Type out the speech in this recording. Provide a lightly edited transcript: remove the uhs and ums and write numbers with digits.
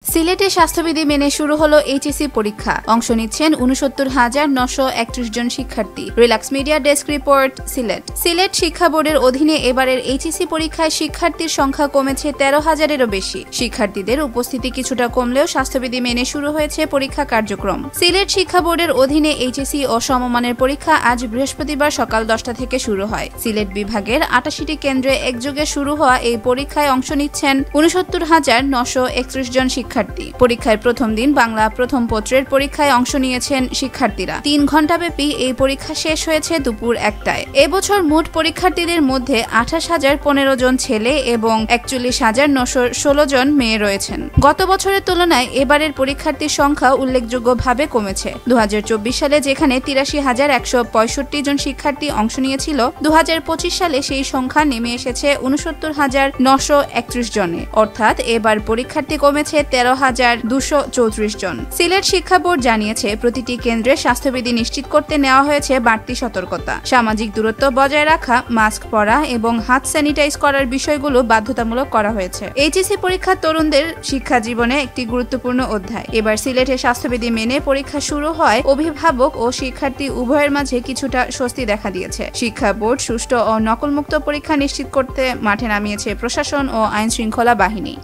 সিলেটে স্বাস্থ্যবিধি মেনে শুরু হলো এইচএসসি পরীক্ষা। অংশ নিচ্ছেন ৬৯,৯৩১ জন শিক্ষার্থী। Relax media desk report, Sylhet. Sylhet শিক্ষা বোর্ডের অধীনে এবারের এইচএসসি পরীক্ষায় শিক্ষার্থীর সংখ্যা কমেছে ১৩,০০০-এরও বেশি। শিক্ষার্থীদের উপস্থিতি কিছুটা কমলেও স্বাস্থ্যবিধি মেনে শুরু হয়েছে পরীক্ষা কার্যক্রম। সিলেট শিক্ষা বোর্ডের অধীনে এইচএসসি ও সমমানের পরীক্ষা আজ বৃহস্পতিবার সকাল ১০টা থেকে শুরু হয়। সিলেট বিভাগের ৮৮টি কেন্দ্রে একযোগে শুরু হওয়া এই পরীক্ষায় অংশ নিচ্ছেন ৬৯,৯৩১ জন শিক্ষার্থী। পরীক্ষার প্রথম দিন বাংলা প্রথম পত্রের পরীক্ষায় অংশ নিয়েছেন শিক্ষার্থীরা। ৩ ঘণ্টাব্যাপী এই পরীক্ষা শেষ হয়েছে দুপুর ১টায়। এবছর মোট পরীক্ষার্থীদের মধ্যে ২৮,০১৫ জন ছেলে এবং ৪১,৯১৬ জন মেয়ে রয়েছেন। গত বছরের তুলনায় এবারের পরীক্ষার্থীর সংখ্যা উল্লেখযোগ্যভাবে কমেছে। ২০২৪ সালে যেখানে ৮৩,১৬৫ জন শিক্ষার্থী অংশ নিয়েছিল, ২০২৫ সালে সেই সংখ্যা নেমে এসেছে ৬৯,৯৩১ জনে। অর্থাৎ এবার পরীক্ষার্থী কমেছে ১৩,২৩৪ জন। সিলেট শিক্ষা বোর্ড জানিয়েছে, প্রতিটি কেন্দ্রে স্বাস্থ্যবিধি নিশ্চিত করতে নেওয়া হয়েছে বাড়তি সতর্কতা। সামাজিক দূরত্ব বজায় রাখা, মাস্ক পরা এবং হাত স্যানিটাইজ করার বিষয়গুলো বাধ্যতামূলক করা হয়েছে। এইচএসসি পরীক্ষা তরুণদের শিক্ষা জীবনে একটি গুরুত্বপূর্ণ অধ্যায়। এবার সিলেটে স্বাস্থ্যবিধি মেনে পরীক্ষা শুরু হয় অভিভাবক ও শিক্ষার্থী উভয়ের মাঝে কিছুটা স্বস্তি দেখা দিয়েছে। শিক্ষা বোর্ড সুষ্ঠু ও নকলমুক্ত পরীক্ষা নিশ্চিত করতে মাঠে নামিয়েছে প্রশাসন ও আইনশৃঙ্খলা বাহিনী।